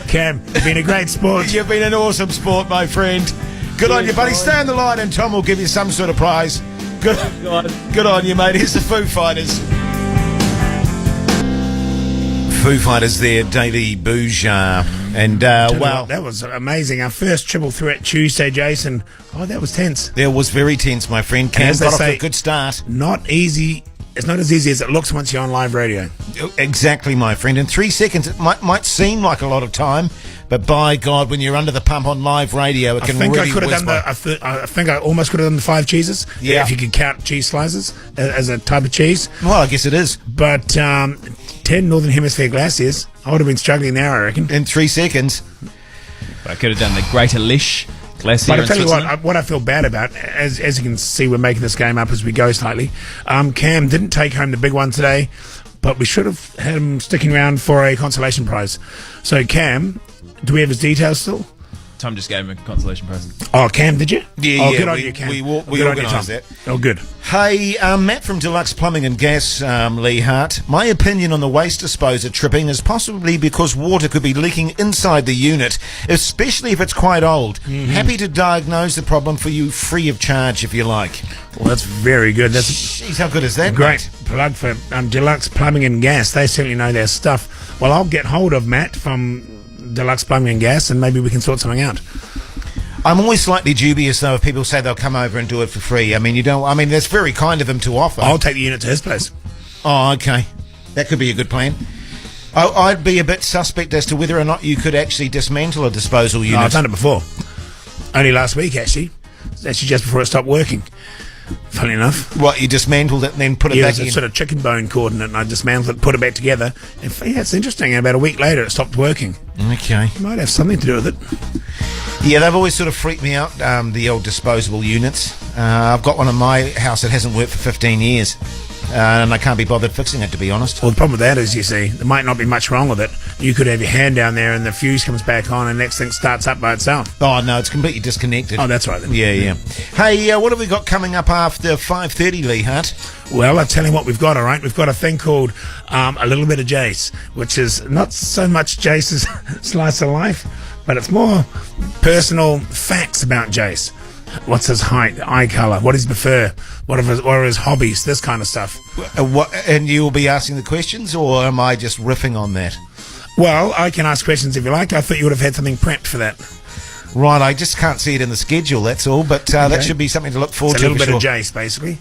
Cam, you've been a great sport. You've been an awesome sport, my friend. Good on you, buddy. Stay on the line and Tom will give you some sort of prize. Good on you, mate. Here's the Foo Fighters. Foo Fighters there, Daily Bhuja. And, wow. That was amazing. Our first Triple Threat Tuesday, Jason. Oh, that was tense. That was very tense, my friend. Cam got off to a good start. Not easy. It's not as easy as it looks once you're on live radio. Exactly, my friend. In 3 seconds, it might seem like a lot of time, but by God, when you're under the pump on live radio, it can really I think I almost could have done the 5 cheeses. Yeah. If you could count cheese slices as a type of cheese. Well, I guess it is. But 10 Northern Hemisphere glaciers, I would have been struggling there, I reckon. In 3 seconds. I could have done the Greater Lish Glacier. But I'll in tell you Switzerland. what I feel bad about, as you can see, we're making this game up as we go slightly. Cam didn't take home the big one today, but we should have had him sticking around for a consolation prize. So, Cam, do we have his details still? Tom just gave him a consolation prize. Oh, Cam, did you? Yeah, good on you, Cam. We Good on you, organised Tom. that. Oh, good. Hey, Matt from Deluxe Plumbing and Gas, Lee Hart. My opinion on the waste disposer tripping is possibly because water could be leaking inside the unit, especially if it's quite old. Happy to diagnose the problem for you free of charge if you like. Well, that's very good. That's Jeez, how good is that? great Mate? plug for Deluxe Plumbing and Gas. They certainly know their stuff. Well, I'll get hold of Matt from Deluxe Plumbing and Gas, and maybe we can sort something out. I'm always slightly dubious, though, if people say they'll come over and do it for free. I mean, that's very kind of him to offer. I'll take the unit to his place. Oh, okay. That could be a good plan. I'd be a bit suspect as to whether or not you could actually dismantle a disposal unit. No, I've done it before. Only last week, actually. Actually, just before it stopped working. Funny enough. What, you dismantled it and then put it back in? in? Yeah, sort of chicken bone coordinate, and I dismantled it, put it back together. And it's interesting. And about a week later, it stopped working. Okay. Might have something to do with it. Yeah, they've always sort of freaked me out, the old disposable units. I've got one in my house that hasn't worked for 15 years. And I can't be bothered fixing it, to be honest. Well, the problem with that is, you see, there might not be much wrong with it. You could have your hand down there and the fuse comes back on and the next thing starts up by itself. Oh, no, it's completely disconnected. Oh, that's right then. Yeah. Hey, what have we got coming up after 5:30, Lee Hart? Well, I'll tell you what we've got, all right? We've got a thing called A Little Bit of Jace, which is not so much Jace's slice of life, but it's more personal facts about Jace. What's his height, eye colour, what does he prefer, what are his hobbies, this kind of stuff. And you will be asking the questions, or am I just riffing on that? Well, I can ask questions if you like. I thought you would have had something prepped for that. Right, I just can't see it in the schedule, that's all, but that should be something to look forward to. A little bit of Jace, basically.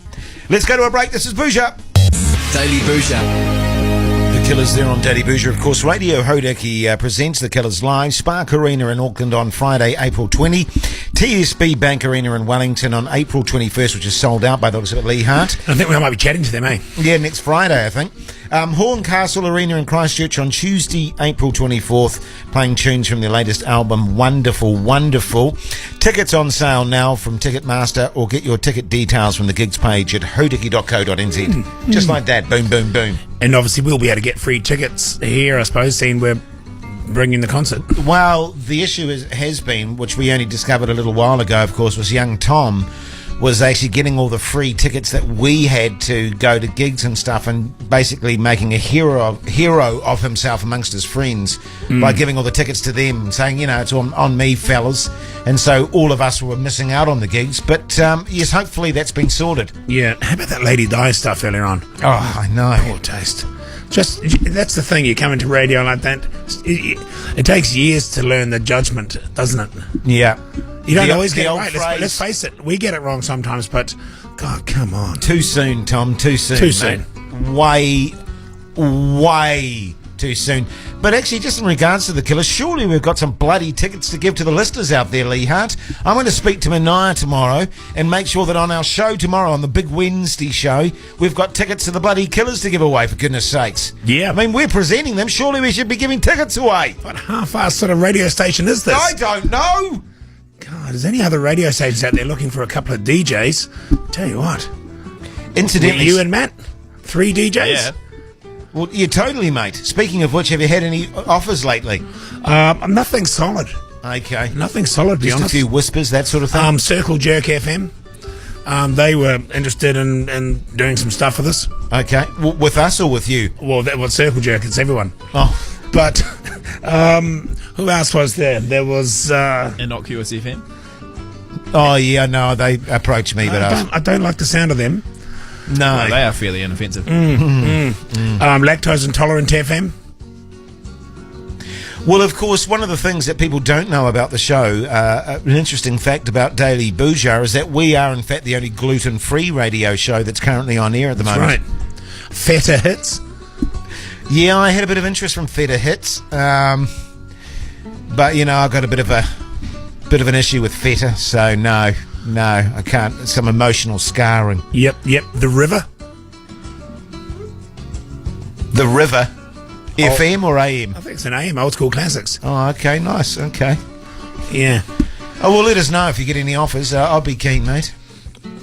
Let's go to a break. This is Bhuja. Daily Bhuja. The Killers there on Daily Bhuja. Of course, Radio Hodaki presents The Killers live. Spark Arena in Auckland on Friday, April 20. TSB Bank Arena in Wellington on April 21st, which is sold out by the looks of it, Lee Hart. I think we might be chatting to them, eh? Yeah, next Friday, I think. Horncastle Arena in Christchurch on Tuesday, April 24th, playing tunes from their latest album, Wonderful, Wonderful. Tickets on sale now from Ticketmaster, or get your ticket details from the gigs page at hodaki.co.nz. Just like that, boom, boom, boom. And obviously we'll be able to get free tickets here, I suppose, seeing we're bringing the concert. Well, the issue has been, which we only discovered a little while ago, of course, was young Tom was actually getting all the free tickets that we had to go to gigs and stuff, and basically making a hero of himself amongst his friends by giving all the tickets to them and saying, it's on me, fellas. And so all of us were missing out on the gigs. But yes, hopefully that's been sorted. Yeah. How about that Lady Di stuff earlier on? Oh, I know. Poor taste. Just, that's the thing, you come into radio like that, it takes years to learn the judgment, doesn't it? Yeah. You don't always get it right. Let's face it, we get it wrong sometimes, but God, come on. Too soon, Tom. Too soon. Too soon. Way too soon. But actually, just in regards to the Killers, surely we've got some bloody tickets to give to the listeners out there, Lee Hart. I'm going to speak to Mania tomorrow and make sure that on our show tomorrow, on the big Wednesday show, we've got tickets to the bloody Killers to give away, for goodness sakes. Yeah. I mean, we're presenting them. Surely we should be giving tickets away. What half-assed sort of radio station is this? I don't know. God, there's any other radio stations out there looking for a couple of DJs? Tell you what. Incidentally, you and Matt, 3 DJs? Yeah. Well, yeah, totally, mate. Speaking of which, have you had any offers lately? Nothing solid. Okay. Nothing solid, to be honest. Just a few whispers, that sort of thing? Circle Jerk FM. They were interested in doing some stuff with us. Okay. With us or with you? Well, Circle Jerk, it's everyone. Oh. But who else was there? There was Innocuous FM. Oh yeah, no, they approached me, but I don't like the sound of them. No, well, they are fairly inoffensive. Lactose Intolerant FM. Well, of course, one of the things that people don't know about the show, an interesting fact about Daily Bhuja, is that we are, in fact, the only gluten-free radio show that's currently on air at the moment. Right. Feta Hits. Yeah, I had a bit of interest from Feta Hits, but I've got a bit of an issue with Feta, so no, I can't. It's some emotional scarring. Yep. The River. The River. FM or AM? I think it's an AM, Old School Classics. Oh, okay, nice, okay. Yeah. Oh, well, let us know if you get any offers. I'll be keen, mate.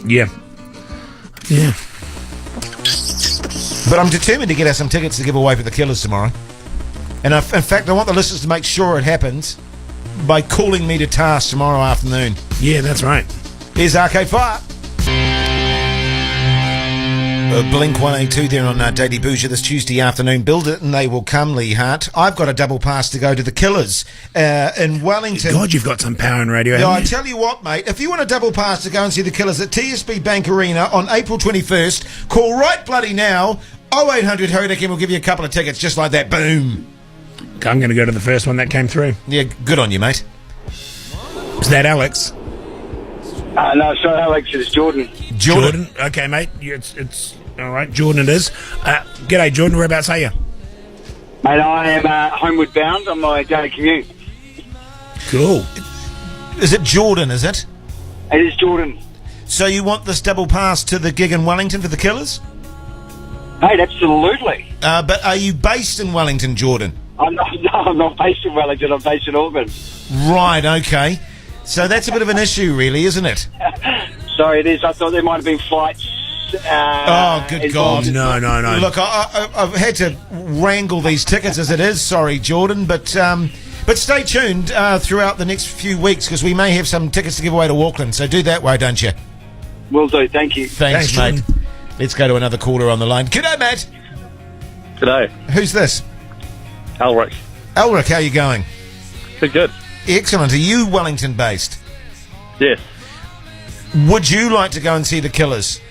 Yeah. But I'm determined to get us some tickets to give away for the Killers tomorrow. And in fact, I want the listeners to make sure it happens by calling me to task tomorrow afternoon. Yeah, that's right. Here's Arcade Fire. Blink 182 there on Daily Bhuja this Tuesday afternoon. Build it and they will come, Lee Hart. I've got a double pass to go to the Killers in Wellington. God, you've got some power in radio, Yeah, haven't I you? tell you what, mate, if you want a double pass to go and see the Killers at TSB Bank Arena on April 21st, call right bloody now, 0800 Hodak, and we'll give you a couple of tickets just like that. Boom. I'm going to go to the first one that came through. Yeah, good on you, mate. Is that Alex? No, sorry, Alex, it's Jordan. Jordan. Okay, mate. It's all right. Jordan it is. G'day, Jordan. Whereabouts are you? Mate, I am homeward bound on my daily commute. Cool. Is it Jordan, is it? It is Jordan. So you want this double pass to the gig in Wellington for the Killers? Mate, absolutely. But are you based in Wellington, Jordan? I'm not based in Wellington, I'm based in Auckland. Right, okay. So that's a bit of an issue, really, isn't it? Sorry, it is. I thought there might have been flights. Oh, good God. No. Look, I've had to wrangle these tickets as it is. Sorry, Jordan. But stay tuned throughout the next few weeks because we may have some tickets to give away to Auckland. So do that, why don't you? Will do. Thank you. Thanks, mate. Let's go to another caller on the line. G'day, Matt. G'day. Who's this? Elric. Elric, how are you going? Pretty good. Excellent. Are you Wellington-based? Yes. Would you like to go and see the Killers?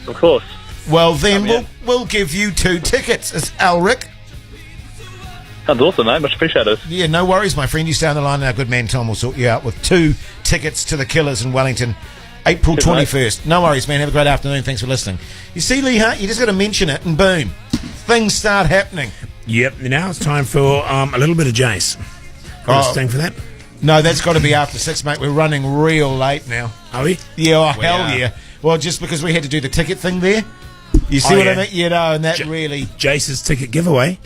Of course. Well, then we'll give you 2 tickets. It's Elric. Sounds awesome, mate. Much appreciated. Yeah, no worries, my friend. You stay on the line and our good man Tom will sort you out with 2 tickets to the Killers in Wellington, April Good 21st. No worries, man. Have a great afternoon. Thanks for listening. You see, Lee Hart, you just got to mention it and boom, things start happening. Yep. Now it's time for a little bit of Jace. Got a sting for that? No, that's got to be after 6, mate. We're running real late now. Are we? Yeah, hell yeah. Well, just because we had to do the ticket thing there. You see what I mean? You know, and that really... Jace's ticket giveaway.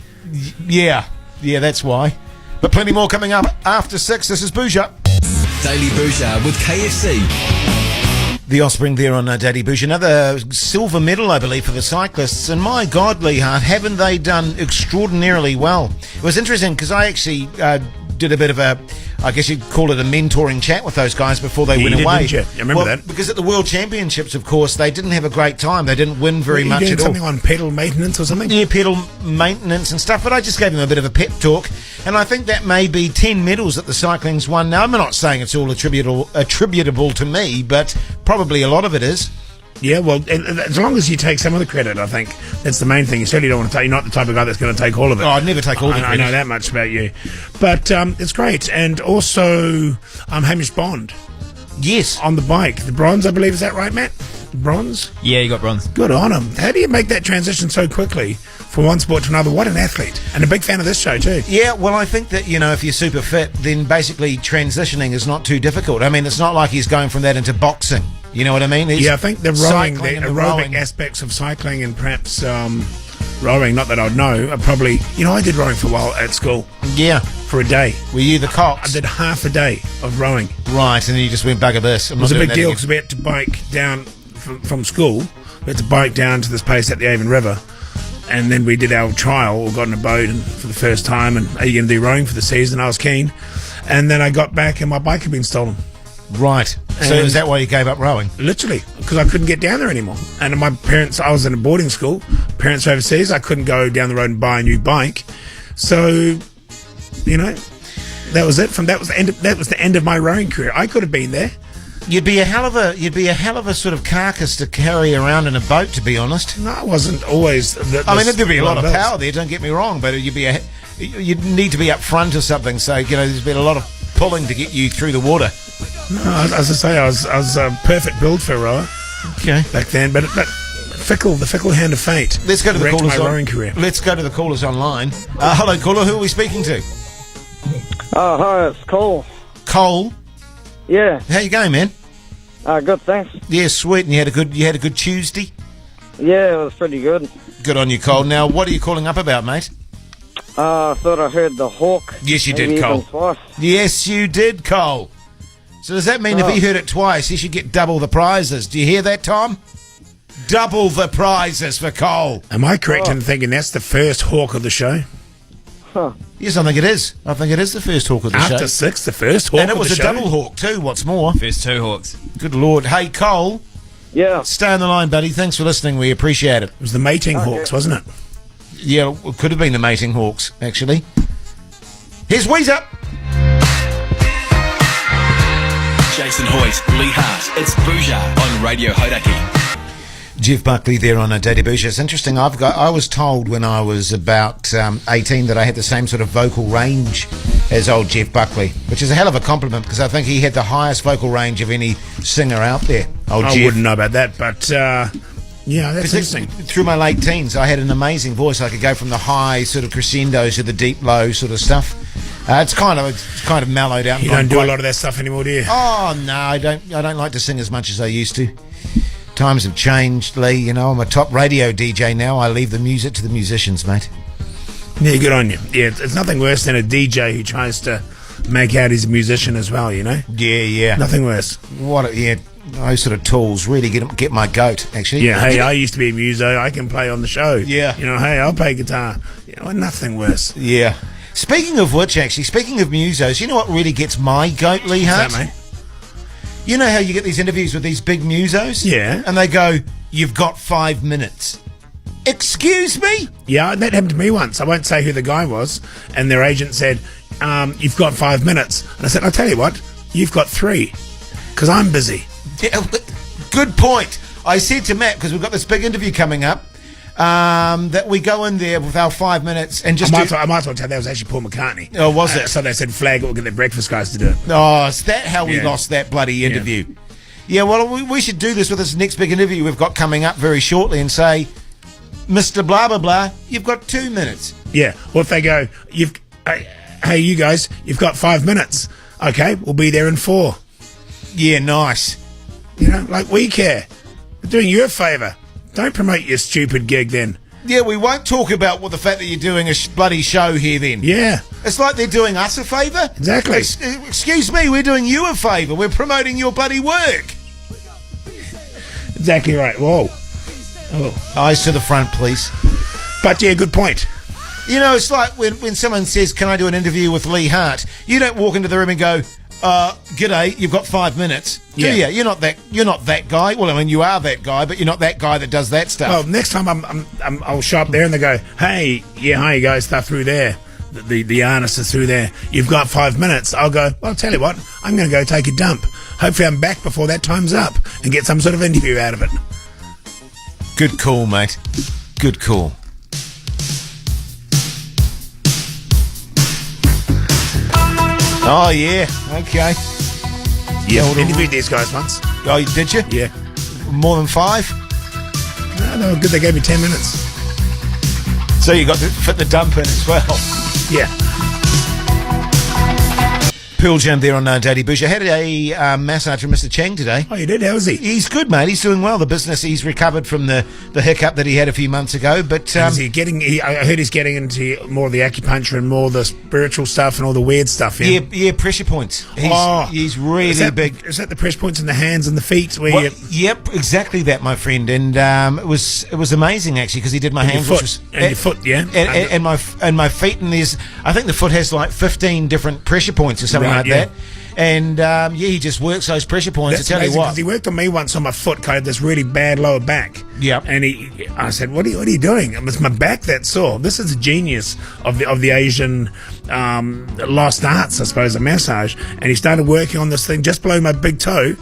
Yeah, that's why. But plenty more coming up after 6. This is Bhuja. Daily Bhuja with KFC. The Offspring there on Daddy Bhuja. Another silver medal, I believe, for the cyclists. And my God, Lee Hart, haven't they done extraordinarily well? It was interesting because I actually did a bit of a, I guess you'd call it a mentoring chat with those guys before they went away. Didn't you? I remember that. Because at the World Championships, of course, they didn't have a great time. They didn't win very much doing at all. something on pedal maintenance or something? Yeah, pedal maintenance and stuff. But I just gave them a bit of a pep talk. And I think that may be 10 medals that the cycling's won. Now, I'm not saying it's all attributable to me, but probably a lot of it is. Yeah, well, as long as you take some of the credit, I think that's the main thing. You certainly don't want to take. You're not the type of guy that's going to take all of it. Oh, I'd never take all the credit. I know that much about you, but it's great. And also, Hamish Bond. Yes, on the bike, the bronze, I believe. Is that right, Matt? Bronze. Yeah, you got bronze. Good on him. How do you make that transition so quickly from one sport to another? What an athlete, and a big fan of this show too. Yeah, well, I think that, if you're super fit, then basically transitioning is not too difficult. I mean, it's not like he's going from that into boxing. You know what I mean? Yeah, I think the rowing, the cycling and aerobic rowing. aspects of cycling and perhaps rowing, not that I'd know, are probably, I did rowing for a while at school. Yeah. For a day. Were you the cox? I did half a day of rowing. Right, and then you just went bugger this. It was a big deal because we had to bike down from school. We had to bike down to this place at the Avon River. And then we did our trial, or got in a boat and for the first time, and are you going to do rowing for the season? I was keen. And then I got back and my bike had been stolen. Right. So is that why you gave up rowing? Literally, because I couldn't get down there anymore. And my parents, I was in a boarding school, parents overseas, I couldn't go down the road and buy a new bike. So, that was it. That was the end of my rowing career. I could have been there. You'd be a hell of a sort of carcass to carry around in a boat, to be honest. No, I wasn't always. There'd be a lot of power there. Don't get me wrong, but you'd need to be up front or something. So there's been a lot of pulling to get you through the water. No, as I say, I was a perfect build for a rower. Okay. Back then, but the fickle hand of fate. Let's go to the wrecked callers. my rowing career. Let's go to the callers online. Hello, caller. Who are we speaking to? Oh, hi, it's Cole. Cole. Yeah. How you going, man? Good, thanks. Yeah, sweet. And you had a good Tuesday? Yeah, it was pretty good. Good on you, Cole. Now, what are you calling up about, mate? I thought I heard the hawk. Yes, you maybe did, Cole. even twice. Yes, you did, Cole. So does that mean if he heard it twice, he should get double the prizes? Do you hear that, Tom? Double the prizes for Cole. Am I correct in thinking that's the first hawk of the show? Huh. Yes, I think it is. I think it is the first hawk of the show. After 6, the first hawk of the show. And it was a double hawk too, what's more. First 2 hawks. Good Lord. Hey, Cole. Yeah. Stay on the line, buddy. Thanks for listening. We appreciate it. It was the mating hawks, wasn't it? Yeah, it could have been the mating hawks, actually. Here's Weezer. Jason Hoyt, Lee Hart. It's Bhuja on Radio Hodaki. Jeff Buckley there on a Daily Bhuja. It's interesting. I was told when I was about 18 that I had the same sort of vocal range as old Jeff Buckley, which is a hell of a compliment because I think he had the highest vocal range of any singer out there. Old I Jeff. wouldn't know about that, but yeah, that's interesting. Through my late teens, I had an amazing voice. I could go from the high sort of crescendos to the deep low sort of stuff. It's kind of mellowed out. You don't do a lot of that stuff anymore, do you? Oh no, I don't like to sing as much as I used to. Times have changed, Lee. You know, I'm a top radio DJ now. I leave the music to the musicians, mate. Yeah, good on you. Yeah, it's nothing worse than a DJ who tries to make out he's a musician as well, you know? Yeah. Nothing worse. Those sort of tools really get my goat, actually. Yeah, hey, I used to be a muso. I can play on the show. Yeah. You know, hey, I'll play guitar. You know, nothing worse. Yeah. Speaking of which, actually, speaking of musos, you know what really gets my goat, Lee Hart? What's that, mate? You know how you get these interviews with these big musos? Yeah. And they go, "You've got 5 minutes." Excuse me? Yeah, that happened to me once. I won't say who the guy was. And their agent said, "You've got 5 minutes." And I said, "I'll tell you what, you've got 3. Because I'm busy." Yeah, good point. I said to Matt, because we've got this big interview coming up, that we go in there with our 5 minutes and just I might as well tell you that was actually Paul McCartney. Oh, was it? So they said flag it, we'll get the breakfast guys to do it. Oh, is that how we Yeah. lost that bloody interview? Yeah, well, we should do this with this next big interview we've got coming up very shortly and say, "Mr. Blah, blah, blah, you've got 2 minutes." Yeah, or if they go, hey, you guys, you've got 5 minutes. Okay, we'll be there in 4. Yeah, nice. You know, like we care. We're doing you a favour. Don't promote your stupid gig then. Yeah, we won't talk about the fact that you're doing a bloody show here then. Yeah. It's like they're doing us a favour. Exactly. Excuse me, we're doing you a favour. We're promoting your bloody work. Exactly right. Whoa. Oh. Eyes to the front, please. But yeah, good point. You know, it's like when someone says, "Can I do an interview with Lee Hart?" You don't walk into the room and go, "G'day, you've got 5 minutes." Yeah. Do you? You're not that guy. Well, I mean, you are that guy, but you're not that guy that does that stuff. Well, next time I'll show up there and they go, "Hey, yeah, hi, you guys, stuff through there. The artist is through there. You've got 5 minutes." I'll go, "Well, I'll tell you what, I'm going to go take a dump. Hopefully I'm back before that time's up and get some sort of interview out of it." Good call, mate. Good call. Oh, yeah. Okay. Yeah, interviewed these guys once. Oh, did you? Yeah. More than 5? No, they were good. They gave me 10 minutes. So you got to fit the dump in as well. Yeah. Pearl Jam there on Daily Bhuja. Had a massage from Mr. Chang today. Oh, you did? How was he? He's good, mate. He's doing well. The business, he's recovered from the hiccup that he had a few months ago. But Is he getting? I heard he's getting into more of the acupuncture and more of the spiritual stuff and all the weird stuff. Yeah, pressure points. He's really big. Is that the pressure points in the hands and the feet? Where Yep, exactly that, my friend. And it was amazing actually because he did my hands, your foot, which was your foot, yeah, and my feet. And I think the foot has like 15 different pressure points or something like that. And he just works those pressure points. That's I tell you what, because he worked on me once on my foot. I had this really bad lower back. Yep. And I said, "What are you doing?" It's my back that's sore. This is a genius of the Asian lost arts, I suppose, a massage. And he started working on this thing just below my big toe.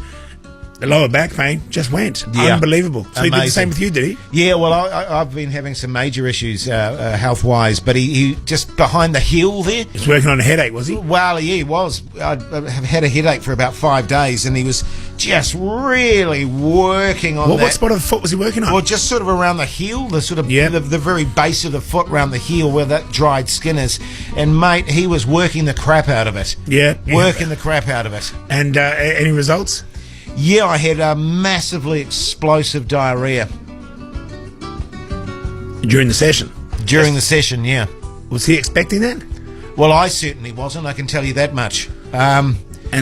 The lower back pain just went. Yeah. Unbelievable. So he did the Amazing. same with you, did he? Yeah, well, I've been having some major issues health-wise, but he just behind the heel there. He was working on a headache, was he? Well, yeah, he was. I have had a headache for about 5 days, and he was just really working on that. What spot of the foot was he working on? Well, just sort of around the heel, the sort of the very base of the foot around the heel where that dried skin is. And, mate, he was working the crap out of it. Yeah. Working the crap out of it. And any results? Yeah, I had a massively explosive diarrhea. During the session? During the session, yeah. Was he expecting that? Well, I certainly wasn't, I can tell you that much. And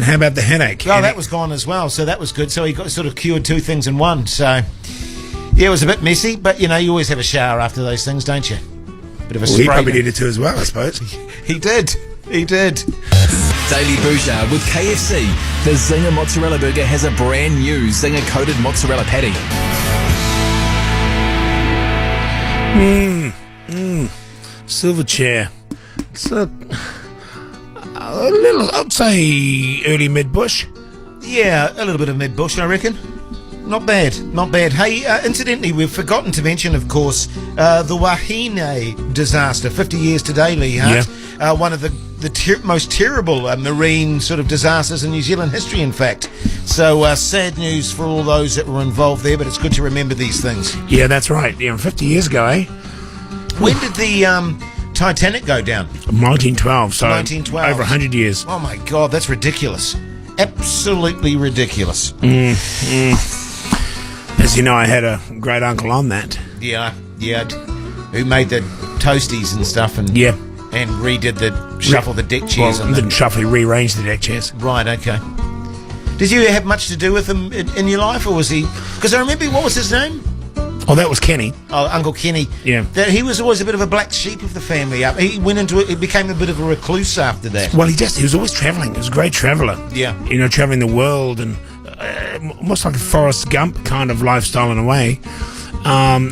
how about the headache? Well, that was gone as well, so that was good. So he got sort of cured 2 things in one. So, yeah, it was a bit messy, but, you know, you always have a shower after those things, don't you? Bit of a spray. He probably did it too as well, I suppose. He did. He did. Daily Bhuja with KFC. The Zinger Mozzarella Burger has a brand new Zinger coated mozzarella patty. Silverchair. It's a little, I'd say, early mid-bush. Yeah, a little bit of mid-bush, I reckon. not bad, not bad. Hey, incidentally, we've forgotten to mention, of course, the Wahine disaster, 50 years today, Lee Hart. One of the most terrible marine sort of disasters in New Zealand history, in fact. So sad news for all those that were involved there, but it's good to remember these things. Yeah, that's right. Yeah, 50 years ago, eh? When did the Titanic go down? 1912, so 1912. over 100 years. Oh my God, that's ridiculous. Absolutely ridiculous. As you know, I had a great uncle on that. Yeah, who made the toasties and stuff, and and redid the shuffle the deck chairs. Well, didn't shuffle, he rearranged the deck chairs. Right, okay. Did you have much to do with him in your life, or was he? Because I remember, what was his name? Oh, that was Kenny. Oh, Uncle Kenny. Yeah. That he was always a bit of a black sheep of the family. He went into it. He became a bit of a recluse after that. Well, he was always travelling. He was a great traveller. Yeah. You know, travelling the world and almost like a Forrest Gump kind of lifestyle in a way.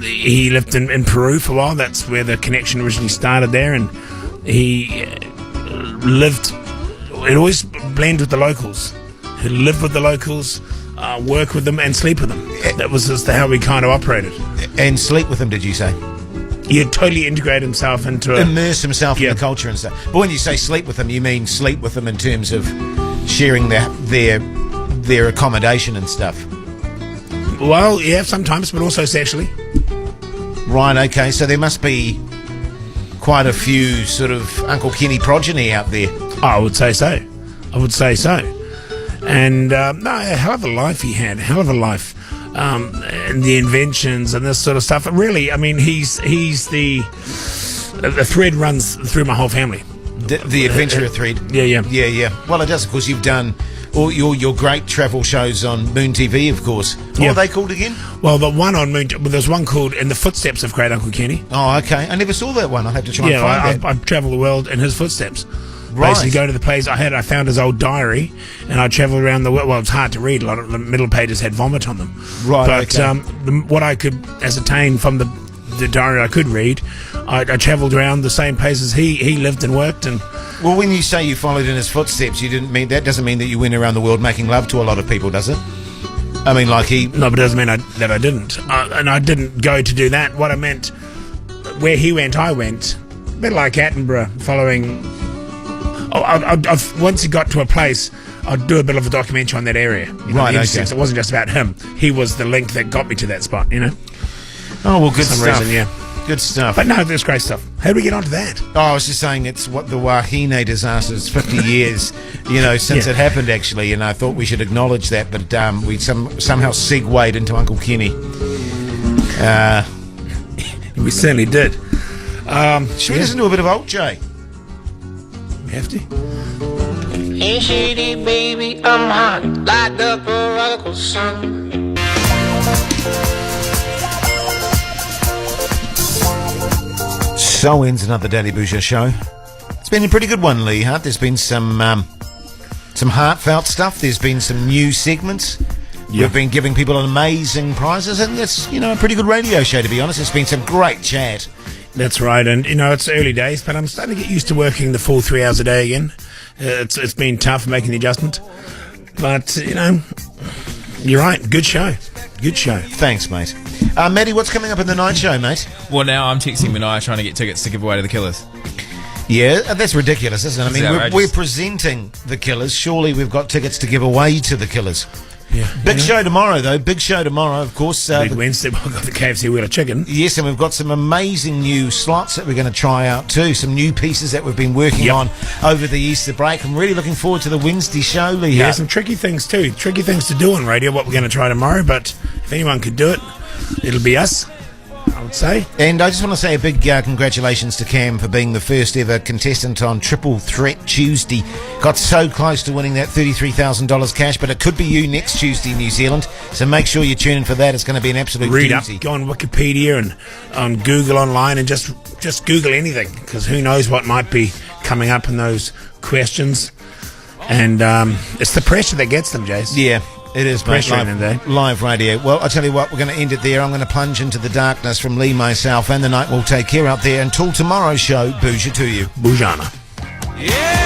He lived in Peru for a while. That's where the connection originally started there, and he lived. It always blended with the locals. He lived with the locals, work with them, and sleep with them. That was just how we kind of operated. And sleep with them, did you say? He totally integrated himself into immerse himself in the culture and stuff. But when you say sleep with them, you mean sleep with them in terms of sharing their accommodation and stuff. Well, yeah, sometimes, but also sexually. Right, okay, so there must be quite a few sort of Uncle Kenny progeny out there. I would say so. And no, a hell of a life he had, hell of a life. And the inventions and this sort of stuff. Really, I mean, he's the thread runs through my whole family. The adventurer thread. Yeah. Well, it does, of course. You've done all your great travel shows on Moon TV, of course. What are they called again? Well, the one on Moon. Well, there's one called In the Footsteps of Great Uncle Kenny. Oh, okay. I never saw that one. I'll have to try and find that. I've travelled the world in his footsteps. Right. Basically, go to the place. I found his old diary, and I travelled around the world. Well, it's hard to read. A lot of the middle pages had vomit on them. Right. But okay. What I could ascertain from the diary I could read, I travelled around the same places he lived and worked. And well, when you say you followed in his footsteps, you didn't mean that. Doesn't mean that you went around the world making love to a lot of people, does it? I mean, like he. No, but it doesn't mean that I didn't. And I didn't go to do that. What I meant, where he went, I went. A bit like Attenborough following. Once he got to a place, I'd do a bit of a documentary on that area. Right, okay. It wasn't just about him. He was the link that got me to that spot, you know? Oh, well, good stuff. Reason, yeah. Good stuff. But no, that's great stuff. How do we get onto that? Oh, I was just saying it's what the Wahine disaster is 50 years, since it happened, actually, and I thought we should acknowledge that, but we somehow segued into Uncle Kenny. We certainly did. Should we listen to a bit of Old Jay? We have to. Ain't shady, baby, I'm hot like the prodigal son. So ends another Daily Bhuja show. It's been a pretty good one, Lee Hart. There's been some heartfelt stuff. There's been some new segments. We've been giving people amazing prizes, and it's a pretty good radio show, to be honest. It's been some great chat. That's right, and it's early days, but I'm starting to get used to working the full 3 hours a day again. It's been tough making the adjustment, but you're right. Good show. Thanks, mate. Maddie, what's coming up in the night show, mate? Well, now I'm texting Minaya trying to get tickets to give away to the Killers. Yeah, that's ridiculous, isn't it? I mean, It's we're presenting the Killers. Surely we've got tickets to give away to the Killers. Yeah. Big show tomorrow, though. Big show tomorrow, of course. Big Wednesday, we've got the KFC Wheel of Chicken. Yes, and we've got some amazing new slots that we're going to try out too. Some new pieces that we've been working on over the Easter break. I'm really looking forward to the Wednesday show, Lee. Yeah, some tricky things too. Tricky things to do on radio, what we're going to try tomorrow, but if anyone could do it, it'll be us, I would say. And I just want to say a big congratulations to Cam for being the first ever contestant on Triple Threat Tuesday. Got so close to winning that $33,000 cash, but it could be you next Tuesday in New Zealand, so make sure you tune in for that. It's going to be an absolute Read doozy. up, go on Wikipedia and on Google online and just Google anything, because who knows what might be coming up in those questions. And it's the pressure that gets them, Jace. Yeah. It is, mate. Live radio. Well, I'll tell you what, we're going to end it there. I'm going to plunge into the darkness from Lee, myself, and the night will take care out there. Until tomorrow's show, Bhuja to you. Bhujana. Yeah.